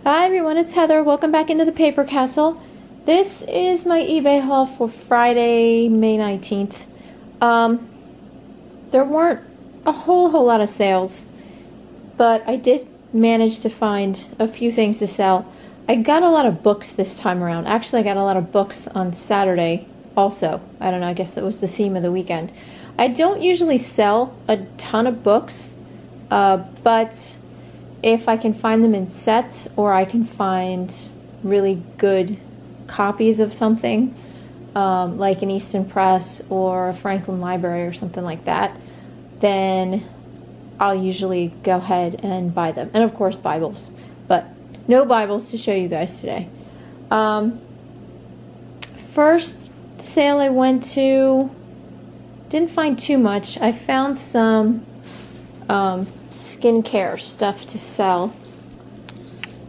Hi everyone, it's Heather. Welcome back into the Paper Castle. This is my eBay haul for Friday, May 19th. There weren't a whole lot of sales, but I did manage to find a few things to sell. I got a lot of books this time around. Actually, I got a lot of books on Saturday also. I don't know, I guess that was the theme of the weekend. I don't usually sell a ton of books, but if I can find them in sets or I can find really good copies of something, like an Easton Press or a Franklin Library or something like that, then I'll usually go ahead and buy them. And of course Bibles, but no Bibles to show you guys today. First sale I went to, didn't find too much. I found some skincare stuff to sell.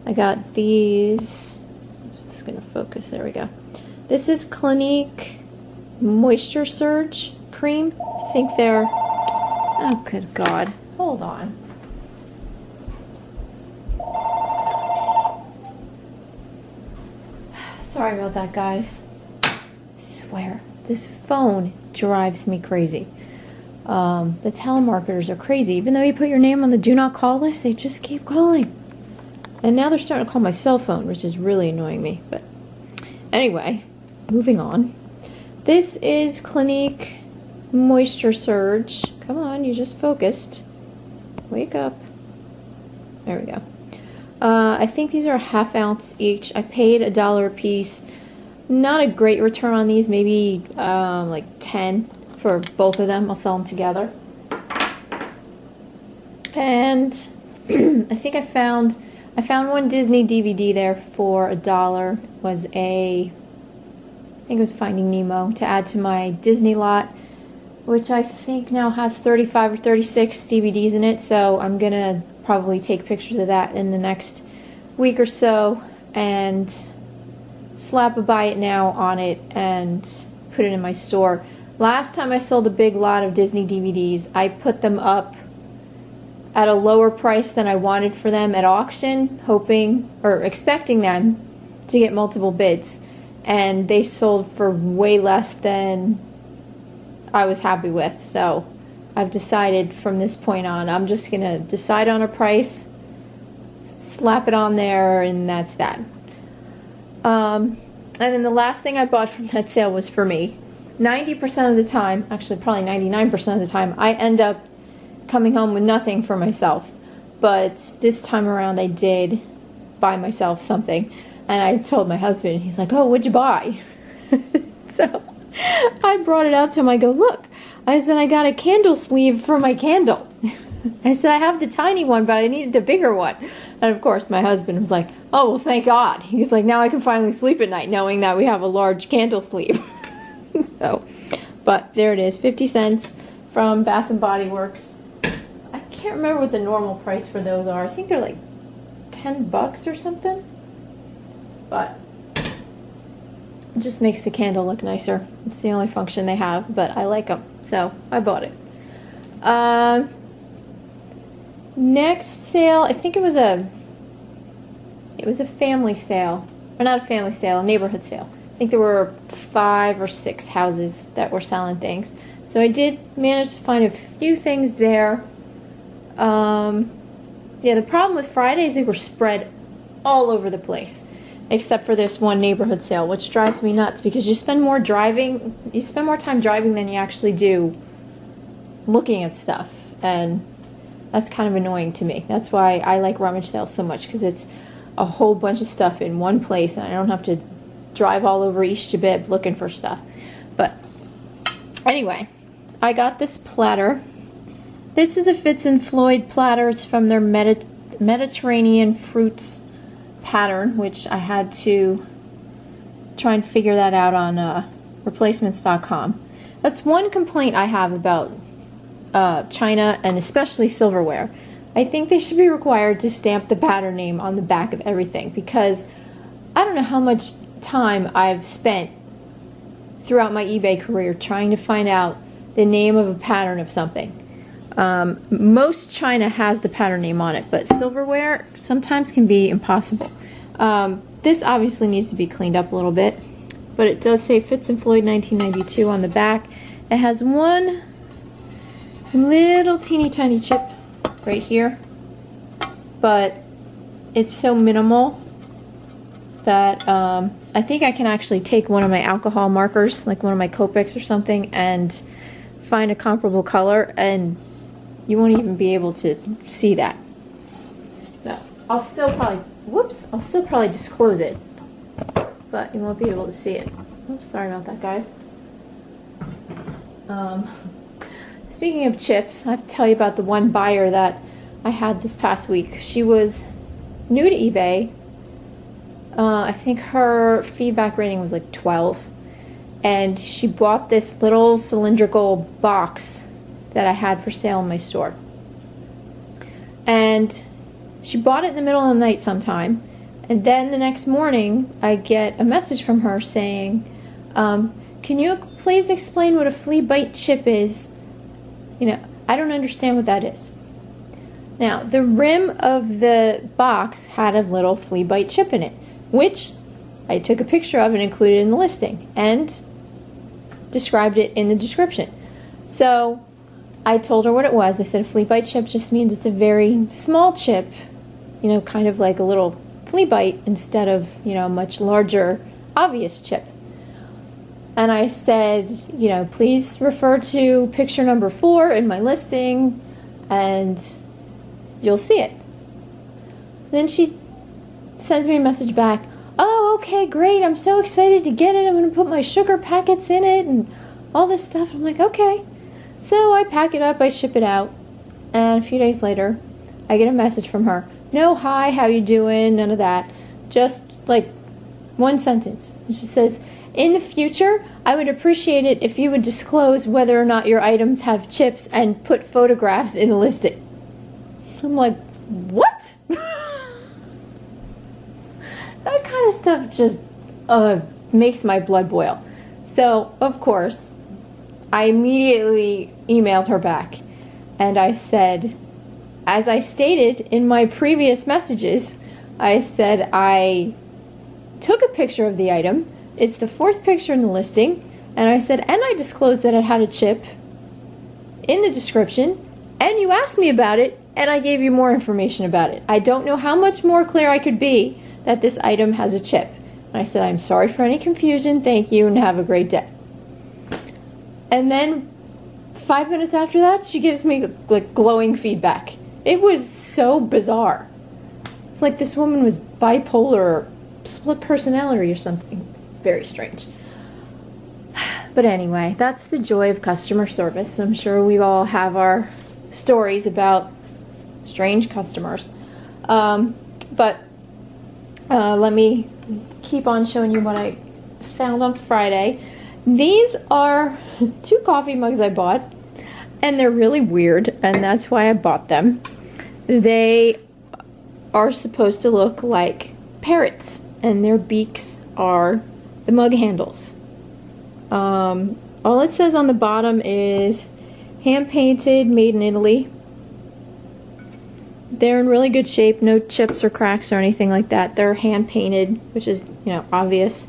I got these. It's gonna focus. There we go. This is Clinique Moisture Surge Cream. I think they're, oh good God, hold on. Sorry about that, guys. I swear this phone drives me crazy. The telemarketers are crazy. Even though you put your name on the do not call list, they just keep calling. And now they're starting to call my cell phone, which is really annoying me. But anyway, moving on. This is Clinique Moisture Surge. Come on, you just focused. Wake up. There we go. I think these are a ½ ounce each. I paid $1 a piece. Not a great return on these. Maybe like 10 for both of them. I'll sell them together. And I think I found one Disney DVD there for $1. It was I think it was Finding Nemo, to add to my Disney lot, which I think now has 35 or 36 DVDs in it. So I'm gonna probably take pictures of that in the next week or so and slap a buy it now on it and put it in my store. Last time I sold a big lot of Disney DVDs, I put them up at a lower price than I wanted for them at auction, hoping or expecting them to get multiple bids, and they sold for way less than I was happy with. So I've decided from this point on, I'm just gonna decide on a price, slap it on there, and that's that. And then the last thing I bought from that sale was for me. 90% of the time, actually probably 99% of the time, I end up coming home with nothing for myself. But this time around I did buy myself something. And I told my husband, and he's like, oh, what'd you buy? So I brought it out to him. I go, look. I said, I got a candle sleeve for my candle. I said, I have the tiny one, but I needed the bigger one. And of course, my husband was like, oh, well, thank God. He's like, now I can finally sleep at night knowing that we have a large candle sleeve. So, but there it is, 50 cents from Bath and Body Works. I can't remember what the normal price for those are. I think they're like 10 bucks or something. But it just makes the candle look nicer. It's the only function they have, but I like them, so I bought it. Next sale, I think it was a family sale, or not a family sale, a neighborhood sale. I think there were 5 or 6 houses that were selling things. So I did manage to find a few things there. Yeah, the problem with Fridays, they were spread all over the place, except for this one neighborhood sale, which drives me nuts because you spend more time driving than you actually do looking at stuff, and that's kind of annoying to me. That's why I like rummage sales so much, because it's a whole bunch of stuff in one place and I don't have to drive all over East Jabib looking for stuff. But anyway, I got this platter. This is a Fitz and Floyd platter. It's from their Mediterranean fruits pattern, which I had to try and figure that out on replacements.com. That's one complaint I have about China, and especially silverware. I think they should be required to stamp the pattern name on the back of everything, because I don't know how much time I've spent throughout my eBay career trying to find out the name of a pattern of something. Most china has the Platter name on it, but silverware sometimes can be impossible. This obviously needs to be cleaned up a little bit, but it does say Fitz and Floyd 1992 on the back. It has one little teeny tiny chip right here, but it's so minimal that I think I can actually take one of my alcohol markers, like one of my Copics or something, and find a comparable color, and you won't even be able to see that. No, I'll still probably disclose it, but you won't be able to see it. Oops, sorry about that, guys. Speaking of chips, I have to tell you about the one buyer that I had this past week. She was new to eBay. I think her feedback rating was like 12, and she bought this little cylindrical box that I had for sale in my store. And she bought it in the middle of the night sometime, and then the next morning I get a message from her saying, can you please explain what a flea bite chip is? You know, I don't understand what that is. Now, the rim of the box had a little flea bite chip in it, which I took a picture of and included in the listing and described it in the description. So I told her what it was. I said a flea bite chip just means it's a very small chip, you know, kind of like a little flea bite instead of, you know, a much larger, obvious chip. And I said, you know, please refer to picture number 4 in my listing and you'll see it. Then she sends me a message back, oh, okay, great, I'm so excited to get it. I'm going to put my sugar packets in it and all this stuff. I'm like, okay. So I pack it up, I ship it out, and a few days later, I get a message from her. No, hi, how you doing? None of that. Just like one sentence. And she says, in the future, I would appreciate it if you would disclose whether or not your items have chips and put photographs in the listing. I'm like, what? That kind of stuff just makes my blood boil. So, of course, I immediately emailed her back. And I said, as I stated in my previous messages, I said I took a picture of the item. It's the 4th picture in the listing. And I said, and I disclosed that it had a chip in the description. And you asked me about it, and I gave you more information about it. I don't know how much more clear I could be that this item has a chip. And I said, I'm sorry for any confusion. Thank you, and have a great day. And then 5 minutes after that, she gives me like glowing feedback. It was so bizarre. It's like this woman was bipolar or split personality or something. Very strange. But anyway, that's the joy of customer service. I'm sure we all have our stories about strange customers. But let me keep on showing you what I found on Friday. These are 2 coffee mugs I bought, and they're really weird, and that's why I bought them. They are supposed to look like parrots, and their beaks are the mug handles. All it says on the bottom is hand painted, made in Italy. They're in really good shape, no chips or cracks or anything like that. They're hand painted, which is, you know, obvious.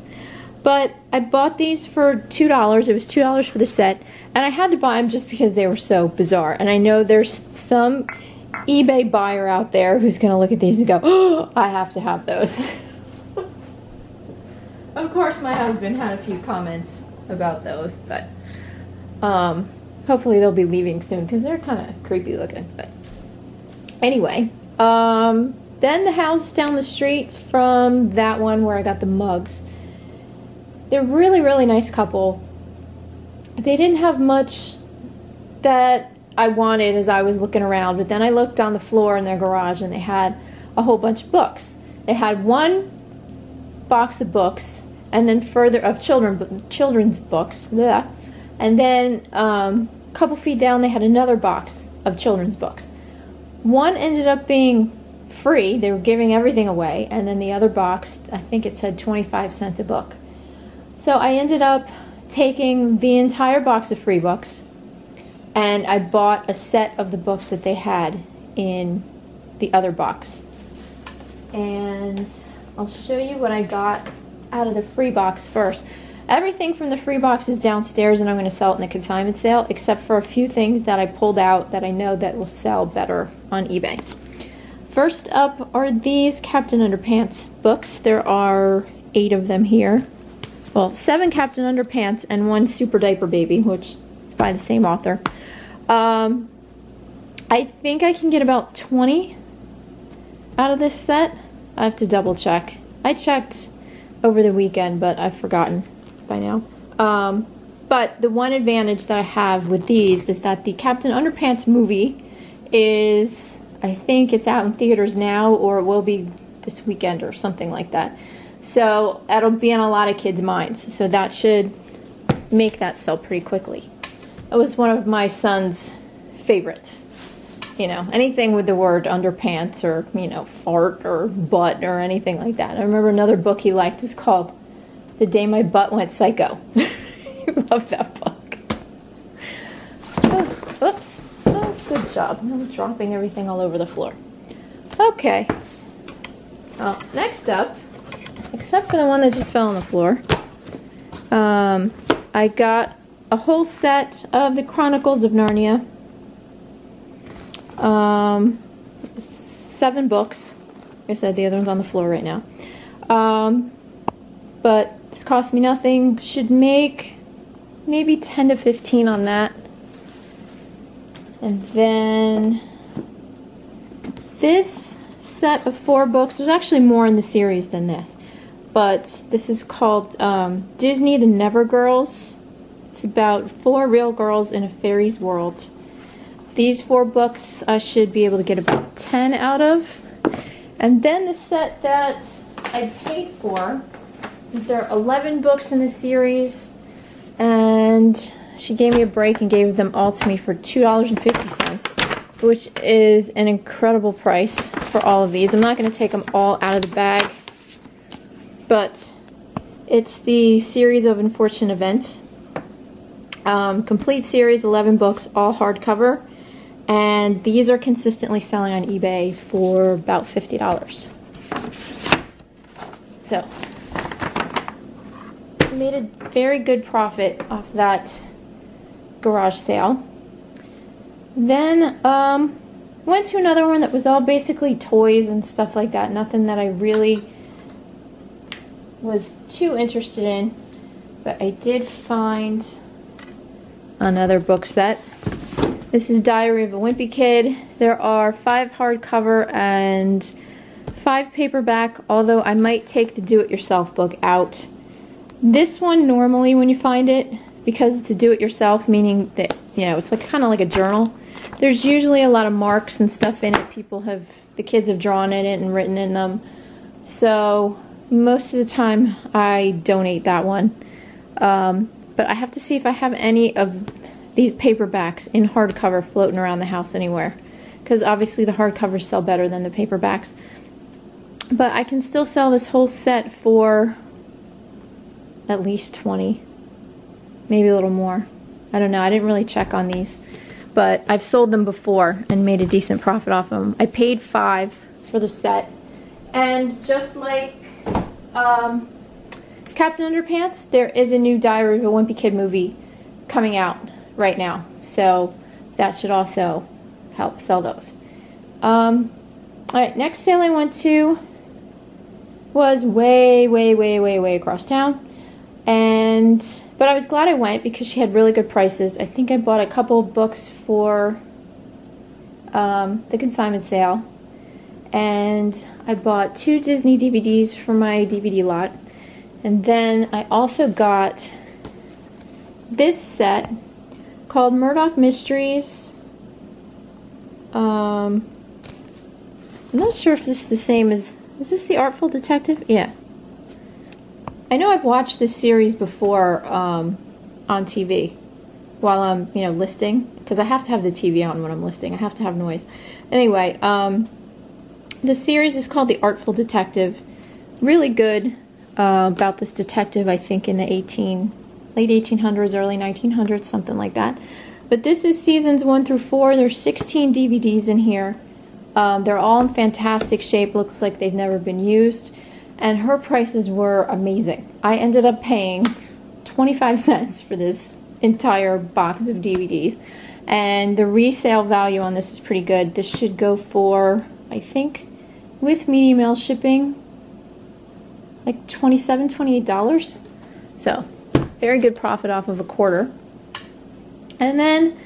But I bought these for $2. It was $2 for the set, and I had to buy them just because they were so bizarre. And I know there's some eBay buyer out there who's going to look at these and go, oh, I have to have those. Of course, my husband had a few comments about those, but hopefully they'll be leaving soon because they're kind of creepy looking. But anyway, then the house down the street from that one where I got the mugs. They're really, really nice couple. They didn't have much that I wanted as I was looking around, but then I looked on the floor in their garage and they had a whole bunch of books. They had one box of books, and then further of children's books, bleh. And then a couple feet down they had another box of children's books. One ended up being free, they were giving everything away, and then the other box, I think it said 25 cents a book. So I ended up taking the entire box of free books, and I bought a set of the books that they had in the other box. And I'll show you what I got out of the free box first. Everything from the free box is downstairs, and I'm going to sell it in the consignment sale, except for a few things that I pulled out that I know that will sell better on eBay. First up are these Captain Underpants books. There are 8 of them here. Well, 7 Captain Underpants and 1 Super Diaper Baby, which is by the same author. I think I can get about 20 out of this set. I have to double check. I checked over the weekend, but I've forgotten by now. But the one advantage that I have with these is that the Captain Underpants movie is, I think it's out in theaters now, or it will be this weekend or something like that. So that'll be on a lot of kids' minds. So that should make that sell pretty quickly. It was one of my son's favorites. You know, anything with the word underpants or, you know, fart or butt or anything like that. I remember another book he liked was called The Day My Butt Went Psycho. I love that book. Oh, oops. Oh, good job. I'm dropping everything all over the floor. Okay. Well, next up, except for the one that just fell on the floor, I got a whole set of the Chronicles of Narnia. 7 books. Like I said, the other one's on the floor right now. But this cost me nothing. Should make maybe 10 to 15 on that. And then this set of 4 books, there's actually more in the series than this, but this is called Disney the Never Girls. It's about 4 real girls in a fairy's world. These 4 books I should be able to get about 10 out of. And then the set that I paid for, there are 11 books in the series, and she gave me a break and gave them all to me for $2.50, which is an incredible price for all of these. I'm not going to take them all out of the bag, but it's the series of Unfortunate Events. Complete series, 11 books, all hardcover. And these are consistently selling on eBay for about $50. So, I made a very good profit off that garage sale. Then, went to another one that was all basically toys and stuff like that. Nothing that I really was too interested in. But I did find another book set. This is Diary of a Wimpy Kid. There are 5 hardcover and 5 paperback, although I might take the do-it-yourself book out. This one, normally when you find it, because it's a do-it-yourself, meaning that, you know, it's like kind of like a journal, there's usually a lot of marks and stuff in it. The kids have drawn in it and written in them. So most of the time I donate that one. But I have to see if I have any of these paperbacks in hardcover floating around the house anywhere, because obviously the hardcovers sell better than the paperbacks. But I can still sell this whole set for at least 20, maybe a little more. I don't know, I didn't really check on these, but I've sold them before and made a decent profit off them. I paid $5 for the set, and just like Captain Underpants, there is a new Diary of a Wimpy Kid movie coming out right now, so that should also help sell those. Alright, next sale I went to was way across town, but I was glad I went because she had really good prices. I think I bought a couple of books for the consignment sale, and I bought 2 Disney DVDs for my DVD lot, and then I also got this set called Murdoch Mysteries. I'm not sure if this is the same as... Is this The Artful Detective? Yeah. I know I've watched this series before on TV while I'm, you know, listing, because I have to have the TV on when I'm listing. I have to have noise. Anyway, the series is called The Artful Detective. Really good about this detective, I think in the late 1800s, early 1900s, something like that. But this is seasons 1 through 4. There's 16 DVDs in here. They're all in fantastic shape. Looks like they've never been used. And her prices were amazing. I ended up paying 25 cents for this entire box of DVDs. And the resale value on this is pretty good. This should go for, I think, with medium mail shipping, like $27, $28. So, very good profit off of a quarter. And then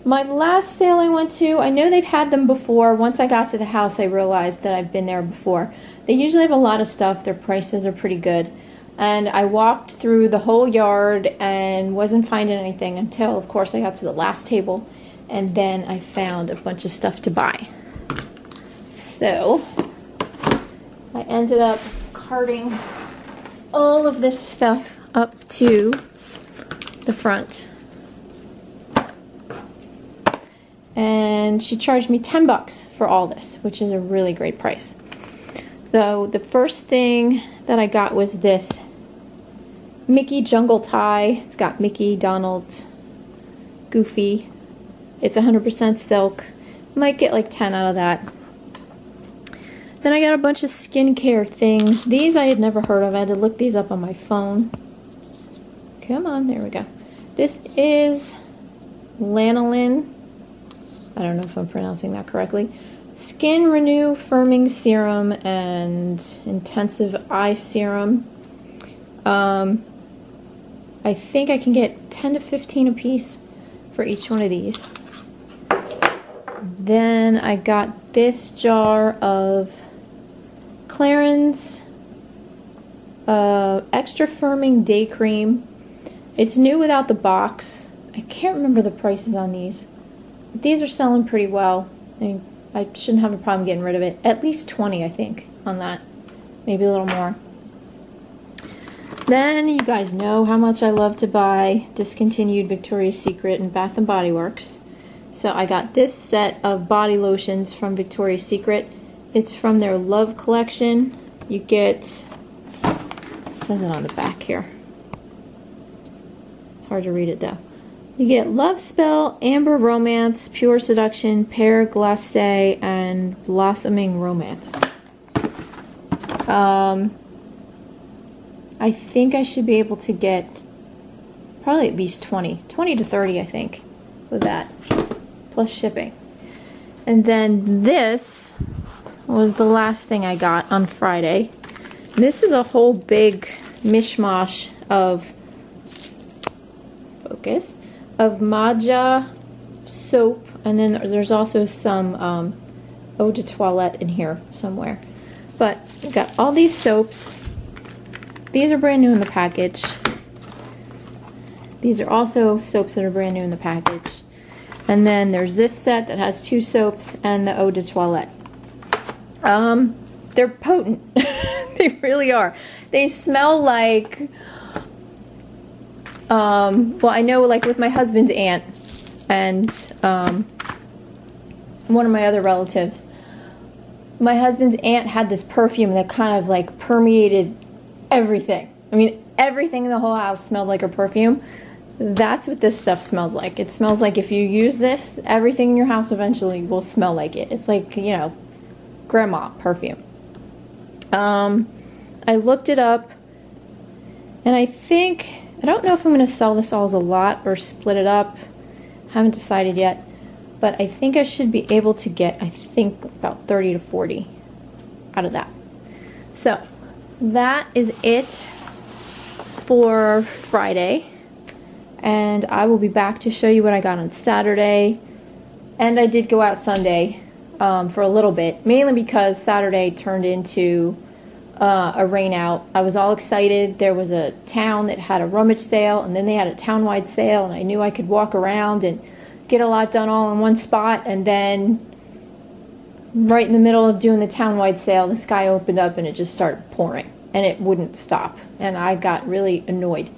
my last sale I went to, I know they've had them before. Once I got to the house, I realized that I've been there before. They usually have a lot of stuff. Their prices are pretty good. And I walked through the whole yard and wasn't finding anything until, of course, I got to the last table. And then I found a bunch of stuff to buy. So, I ended up carting all of this stuff up to the front. And she charged me $10 for all this, which is a really great price. So the first thing that I got was this Mickey jungle tie. It's got Mickey, Donald, Goofy. It's 100% silk. Might get like 10 out of that. Then I got a bunch of skincare things. These I had never heard of. I had to look these up on my phone. Come on, there we go. This is lanolin. I don't know if I'm pronouncing that correctly. Skin Renew Firming Serum and Intensive Eye Serum. I think I can get 10 to 15 a piece for each one of these. Then I got this jar of Clarins Extra Firming Day Cream. It's new without the box. I can't remember the prices on these. But these are selling pretty well. I shouldn't have a problem getting rid of it. At least 20, I think, on that. Maybe a little more. Then you guys know how much I love to buy discontinued Victoria's Secret and Bath & Body Works. So I got this set of body lotions from Victoria's Secret. It's from their Love collection. You get, it says it on the back here. It's hard to read it though. You get Love Spell, Amber Romance, Pure Seduction, Pear Glacé, and Blossoming Romance. I think I should be able to get probably at least 20 to 30, I think, with that, plus shipping. And then this was the last thing I got on Friday. This is a whole big mishmash of, focus, of Maja soap, and then there's also some eau de toilette in here somewhere. But we've got all these soaps. These are brand new in the package. These are also soaps that are brand new in the package. And then there's this set that has 2 soaps and the eau de toilette. They're potent. They really are. They smell like, well, I know, like with my husband's aunt and one of my other relatives, my husband's aunt had this perfume that kind of like permeated everything. I mean, everything in the whole house smelled like her perfume. That's what this stuff smells like. It smells like if you use this, everything in your house eventually will smell like it. It's like, you know, grandma perfume. I looked it up, and I think, I don't know if I'm going to sell this all as a lot or split it up. Haven't decided yet, but I think I should be able to get, I think, about 30 to 40 out of that. So that is it for Friday, and I will be back to show you what I got on Saturday. And I did go out Sunday for a little bit, mainly because Saturday turned into a rain out. I was all excited. There was a town that had a rummage sale, and then they had a town-wide sale, and I knew I could walk around and get a lot done all in one spot. And then right in the middle of doing the town-wide sale, the sky opened up and it just started pouring, and it wouldn't stop, and I got really annoyed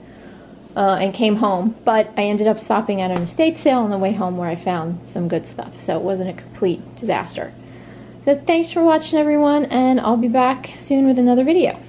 and came home. But I ended up stopping at an estate sale on the way home where I found some good stuff, so it wasn't a complete disaster. So thanks for watching, everyone, and I'll be back soon with another video.